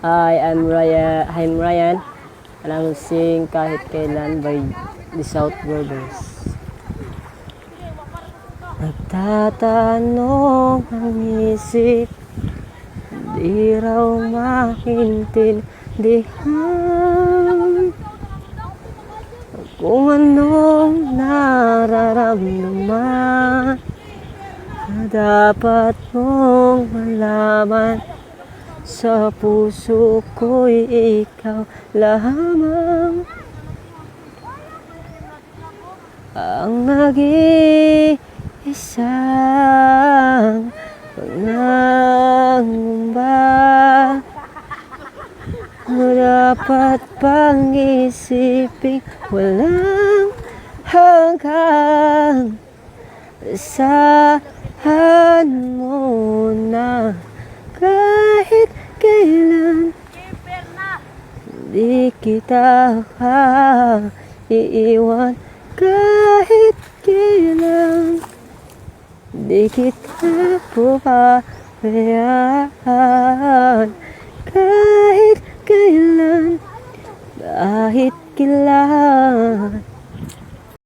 I'm Ryan, and I'm sing Kahit Kailan by the South Brothers. Nagtatanong ang isip, di raw maintindihan kung anong nararamdaman na dapat mong malaman. Sa puso ko'y ikaw lamang ang nag-iisang pangangamba. Dapat pang isipin walang hanggang. Asahan mo na kahit kailan di kita iiwan. Kahit kailan di kita pabayaan. Kahit kailan, kahit kailan